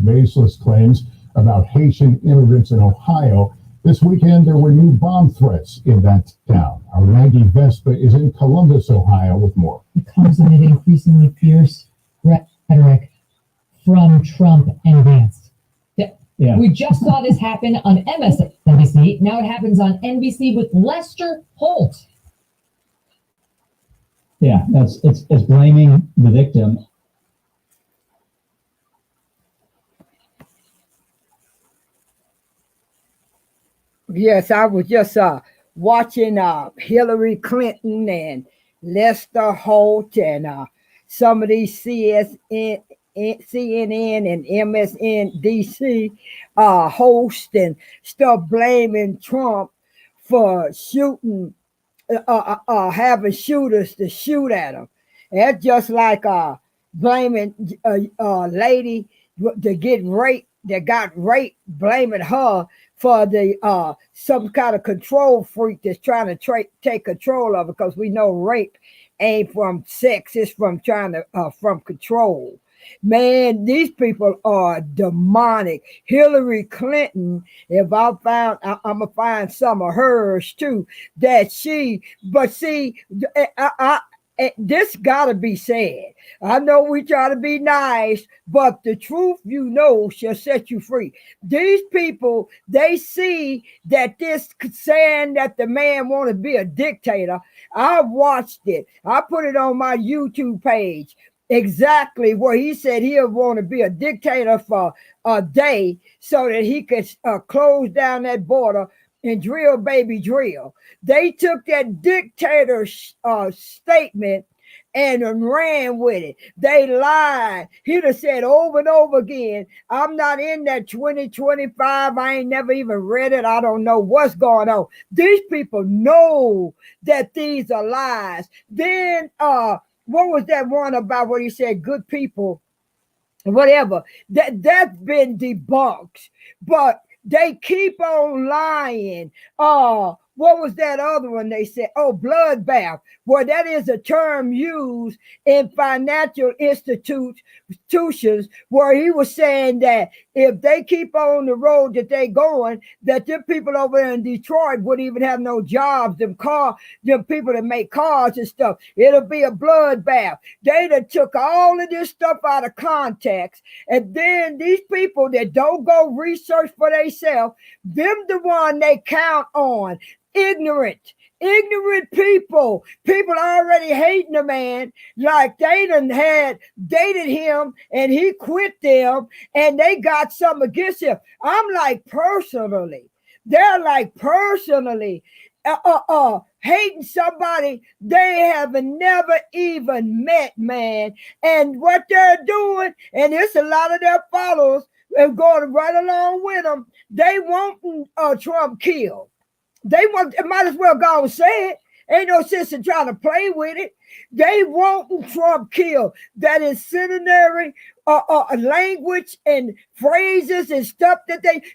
baseless claims about Haitian immigrants in Ohio. This weekend, there were new bomb threats in that town. Our Maggie Vespa is in Columbus, Ohio, with more. It comes amid increasingly fierce rhetoric from Trump and Vance. Yeah. We just saw this happen on MSNBC. Now it happens on NBC with Lester Holt. Yeah, it's blaming the victim. Yes, I was just watching Hillary Clinton and Lester Holt and some of these CNN and MSNBC hosts and stuff blaming Trump for shooting, having shooters to shoot at him. That's just like blaming a lady to get raped, that got raped, blaming her for the some kind of control freak that's trying to take control of it, because we know rape ain't from sex, it's from trying to from control. Man, these people are demonic. Hillary Clinton, if I'm gonna find some of hers too, that but see, this gotta be said. I know we try to be nice, but the truth, shall set you free. These people, they see that this saying that the man want to be a dictator. I watched it. I put it on my YouTube page. Exactly where he said he'll want to be a dictator for a day so that he could close down that border and drill, baby, drill. They took that dictator statement and ran with it. They lied. He'd have said over and over again, I'm not in that 2025. I ain't never even read it. I don't know what's going on. These people know that these are lies. Then what was that one about what he said, good people, whatever? That's been debunked, but they keep on lying. What was that other one they said? Oh, bloodbath. Well, that is a term used in financial institutions where he was saying that if they keep on the road that they going, that them people over there in Detroit wouldn't even have no jobs, them people that make cars and stuff. It'll be a bloodbath. They done took all of this stuff out of context. And then these people that don't go research for themselves, them the one they count on. Ignorant people already hating the man, like they done had dated him and he quit them and they got something against him. I'm like, personally, they're like personally hating somebody they have never even met, man. And what they're doing, and it's a lot of their followers and going right along with them, they want Trump killed. They might as well go and say it. Ain't no sense in trying to play with it. They want Trump killed. That is centenary language and phrases and stuff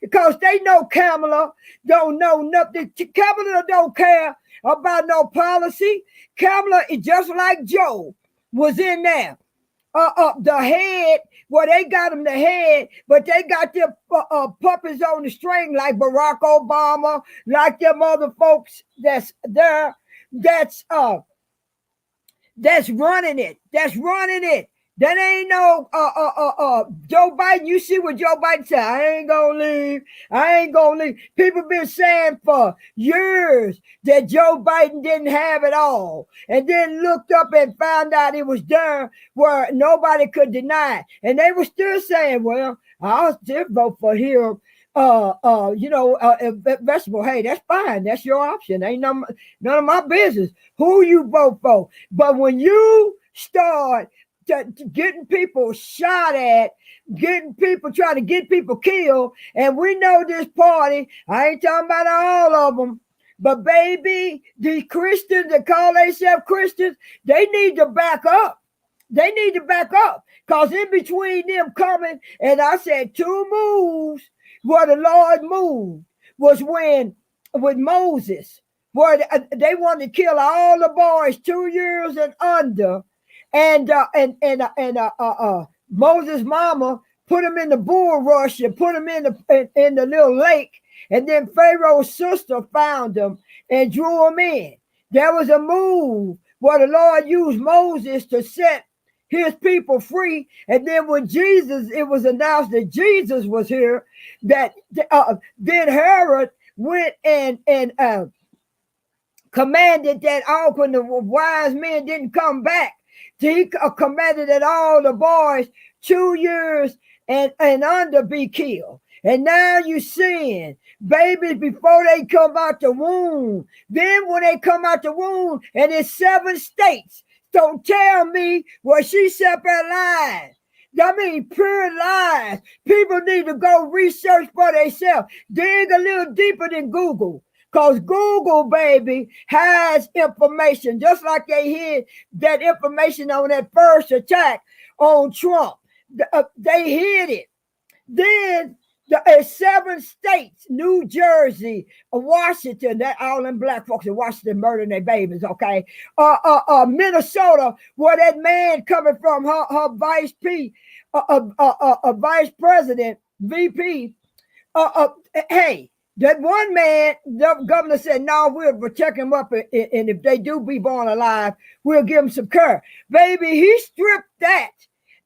because they know Kamala don't know nothing. Kamala don't care about no policy. Kamala is just like Joe was in there. The head, well, they got him the head, but they got their puppies on the string like Barack Obama, like them other folks that's there, that's running it. That ain't no Joe Biden. You see what Joe Biden said? I ain't gonna leave. People been saying for years that Joe Biden didn't have it all, and then looked up and found out it was there where nobody could deny it. And they were still saying, well, I'll still vote for him. Vegetable, hey, that's fine. That's your option. Ain't none of my business who you vote for. But when you start getting people shot at, trying to get people killed, and we know this party, I ain't talking about all of them, but baby, these Christians that call themselves Christians, they need to back up. Because in between them coming, and I said 2 moves where the Lord moved was when with Moses, where they wanted to kill all the boys 2 years and under, and Moses' mama put them in the bulrush and put them in the little lake. And then Pharaoh's sister found them and drew them in. There was a move where the Lord used Moses to set his people free. And then when it was announced that Jesus was here, that then Herod went and commanded that all when the wise men didn't come back, he commanded that all the boys 2 years and under be killed. And now you're seeing babies before they come out the womb. Then when they come out the womb, and it's 7 states, don't tell me where she set her lies. I mean, pure lies. People need to go research for themselves. Dig a little deeper than Google. Because Google, baby, has information. Just like they hid that information on that first attack on Trump. They hid it. Then 7 states, New Jersey, Washington, that all them black folks in Washington murdering their babies, okay? Minnesota, where that man coming from, her vice president, VP, hey, that one man, the governor said, no, we'll protect him up, and if they do be born alive, we'll give him some care. Baby, he stripped that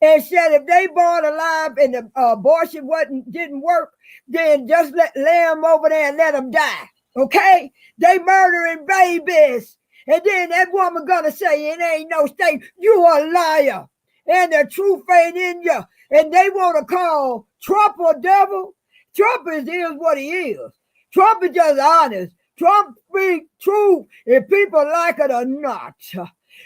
and said if they born alive and the abortion didn't work, then just lay them over there and let them die. Okay? They murdering babies. And then that woman gonna say it ain't no state. You a liar. And the truth ain't in you. And they want to call Trump a devil. Trump is what he is. Trump is just honest. Trump speaks truth if people like it or not.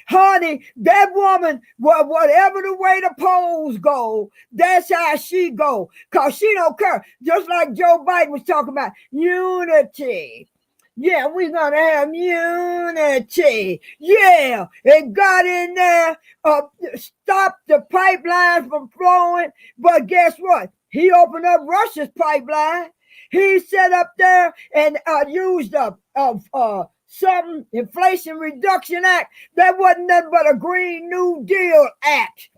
Honey, that woman, whatever the way the polls go, that's how she go. Because she don't care. Just like Joe Biden was talking about unity. Yeah, we're going to have unity. Yeah, it got in there, stopped the pipeline from flowing. But guess what? He opened up Russia's pipeline. He set up there and used something, Inflation Reduction Act. That wasn't nothing but a Green New Deal Act.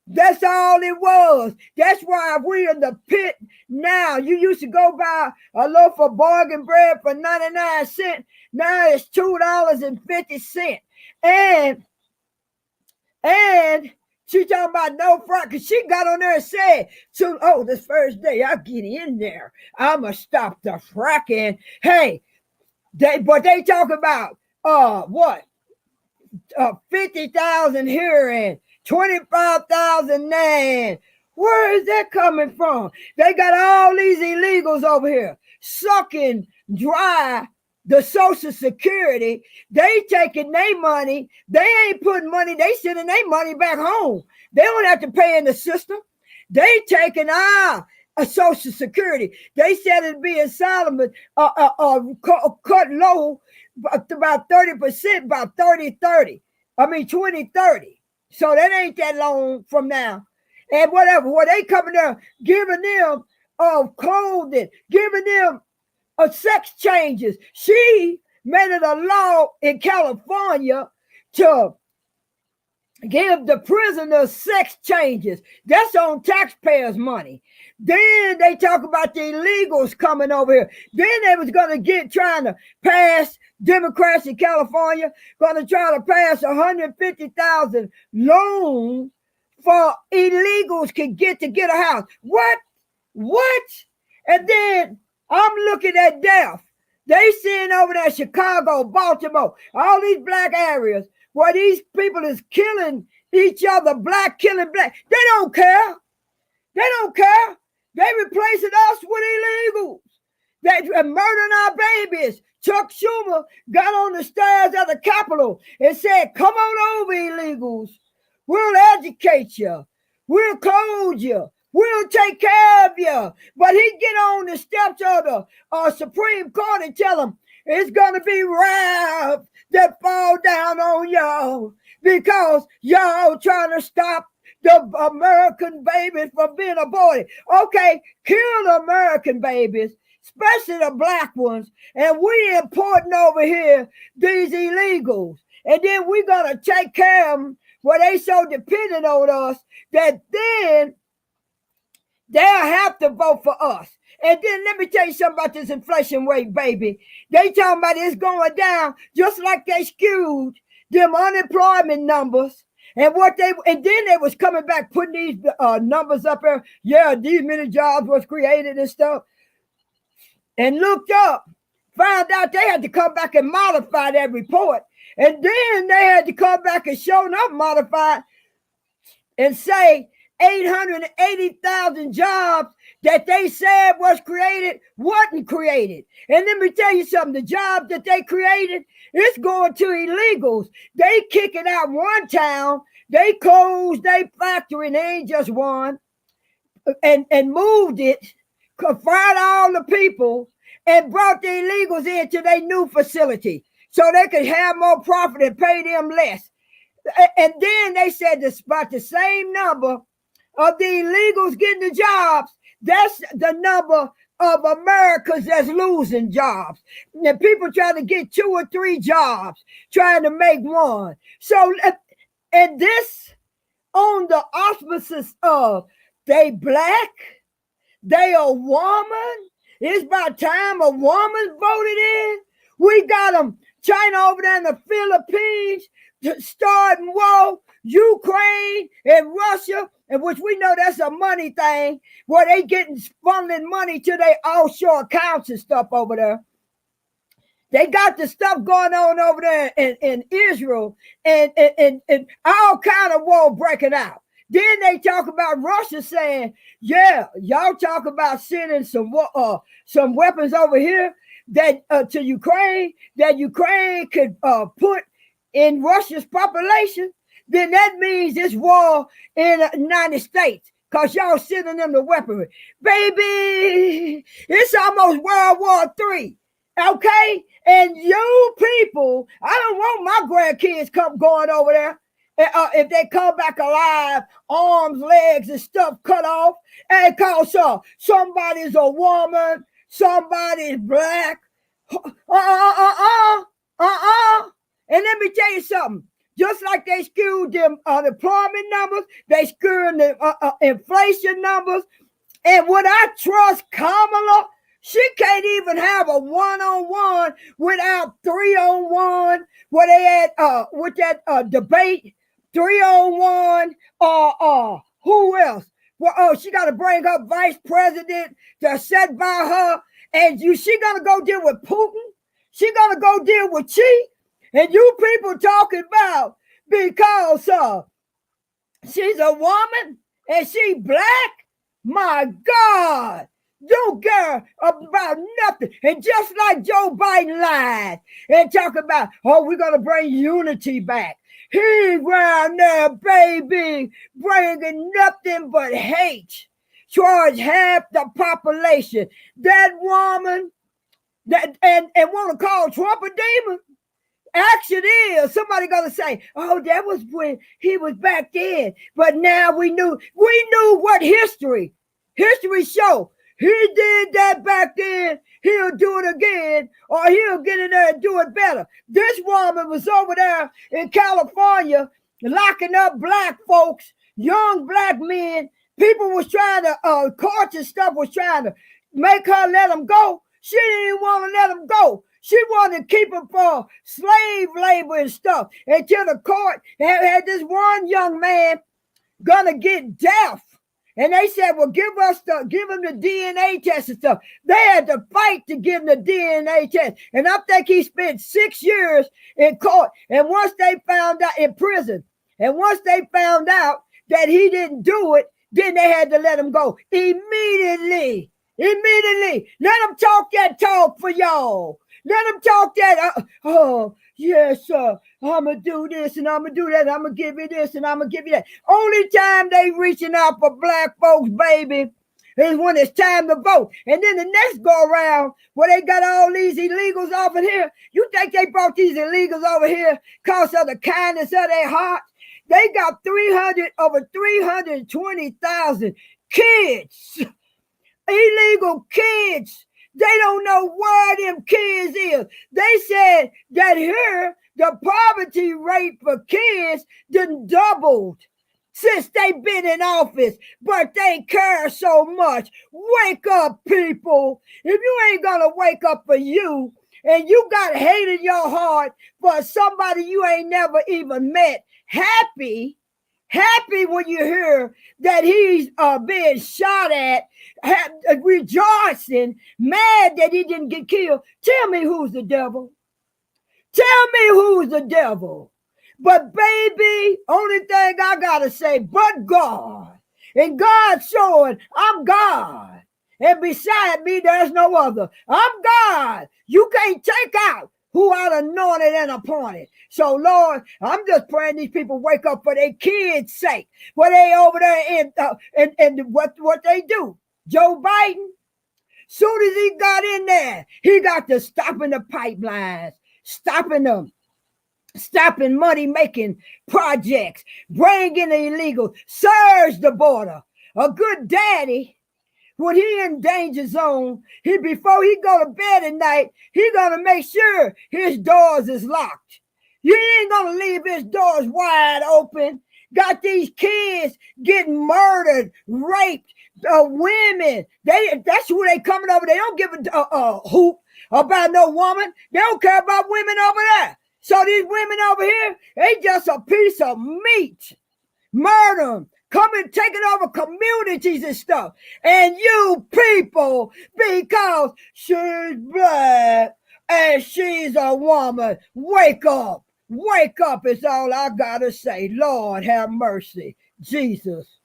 That's all it was. That's why we're in the pit now. You used to go buy a loaf of bargain bread for 99 cents. Now it's $2.50. And she talking about no fraud, because she got on there and said, so, this first day I get in there, I'ma stop the fracking. Hey, they talk about 50,000 here and 25,000 there. Where is that coming from? They got all these illegals over here sucking dry the Social Security. They taking their money. They ain't putting money. They sending their money back home. They don't have to pay in the system. They taking a Social Security. They said it'd be in Solomon cut low about 30%, about 2030. So that ain't that long from now. And whatever, they coming there giving them clothing, giving them sex changes. She made it a law in California to give the prisoners sex changes. That's on taxpayers' money. Then they talk about the illegals coming over here. Then they was going to trying to pass, Democrats in California, going to try to pass 150,000 loans for illegals can get a house. What? And then I'm looking at death. They seeing over there Chicago, Baltimore, all these black areas where these people is killing each other, black killing black. They don't care. They replacing us with illegals. They murdering our babies. Chuck Schumer got on the stairs of the Capitol and said, come on over, illegals. We'll educate you. We'll clothe you. We'll take care of you. But he get on the steps of the Supreme Court and tell them it's going to be wrath that fall down on y'all because y'all trying to stop the American babies from being aborted. Okay, kill the American babies, especially the black ones, and we importing over here these illegals. And then we're going to take care of them where they so dependent on us that then they'll have to vote for us. And then let me tell you something about this inflation rate, baby. They talking about it's going down just like they skewed them unemployment numbers. And then they was coming back putting these numbers up there. Yeah, these many jobs was created and stuff. And looked up, found out they had to come back and modify that report. And then they had to come back and show up modified and say 880,000 jobs that they said was created wasn't created. And let me tell you something, the jobs that they created, it's going to illegals. They kick it out one town, they closed their factory, and they ain't just one, and moved it, fired all the people, and brought the illegals into their new facility so they could have more profit and pay them less. And then they said this about the same number of the illegals getting the jobs. That's the number of Americans that's losing jobs. And people trying to get 2 or 3 jobs, trying to make one. So, and this on the auspices of they black, they a woman. It's about time a woman voted in. We got them, China over there in the Philippines, starting war, Ukraine and Russia, and which we know that's a money thing, where they getting funneling money to their offshore accounts and stuff over there. They got the stuff going on over there in Israel and all kind of war breaking out. Then they talk about Russia saying, yeah, y'all talk about sending some weapons over here that to Ukraine, that Ukraine could put in Russia's population. Then that means this war in the United States, because y'all sending them the weaponry. Baby, it's almost World War III. Okay? And you people, I don't want my grandkids going over there. If they come back alive, arms, legs, and stuff cut off, and cause somebody's a woman, somebody's black. And let me tell you something. Just like they skewed them unemployment numbers, they skewed the inflation numbers. And would I trust Kamala? She can't even have a one-on-one without 3-on-1. Where they had with that debate, 3-on-1. Who else? Well, she got to bring her vice president to sit by her, and she gonna go deal with Putin. She gonna go deal with Xi. And you people talking about because she's a woman and she black? My God, don't care about nothing. And just like Joe Biden lied and talking about, we're going to bring unity back. He's around there, baby, bringing nothing but hate towards half the population. That woman that and want to call Trump a demon. Action is somebody gonna say, that was when he was back then. But now we knew what history show. He did that back then, he'll do it again, or he'll get in there and do it better. This woman was over there in California locking up black folks, young black men. People was trying to courts and stuff was trying to make her let them go. She didn't want to let them go. She wanted to keep him for slave labor and stuff until the court had this one young man gonna get deaf. And they said, well, give him the DNA test and stuff. They had to fight to give him the DNA test. And I think he spent 6 years in court. And once they found out in prison, and once they found out that he didn't do it, then they had to let him go immediately. Let him talk that talk for y'all. Let them talk that, yes, I'm going to do this and I'm going to do that. I'm going to give you this and I'm going to give you that. Only time they reaching out for black folks, baby, is when it's time to vote. And then the next go around where they got all these illegals over here. You think they brought these illegals over here because of the kindness of their heart? They got over 320,000 kids, illegal kids. They don't know where them kids is. They said that here, the poverty rate for kids done doubled. since they've been in office, but they care so much. Wake up, people. If you ain't gonna wake up for you, and you got hate in your heart for somebody you ain't never even met, happy when you hear that he's being shot at, rejoicing, mad that he didn't get killed. Tell me who's the devil. Tell me who's the devil. But baby, only thing I gotta say, but God. And God showing I'm God. And beside me, there's no other. I'm God. You can't take out who I anointed and appointed. So, Lord, I'm just praying these people wake up for their kids' sake. For they over there and what they do. Joe Biden, soon as he got in there, he got to stopping the pipelines, stopping them. Stopping money-making projects, bringing the illegal, surge the border. A good daddy, when he in danger zone, before he go to bed at night, he gonna make sure his doors is locked. You ain't gonna leave his doors wide open. Got these kids getting murdered, raped, women. That's who they coming over. They don't give a hoop about no woman. They don't care about women over there. So these women over here, they just a piece of meat. Murder them. Coming, taking over communities and stuff. And you people, because she's black and she's a woman, wake up. Wake up is all I gotta say. Lord have mercy. Jesus.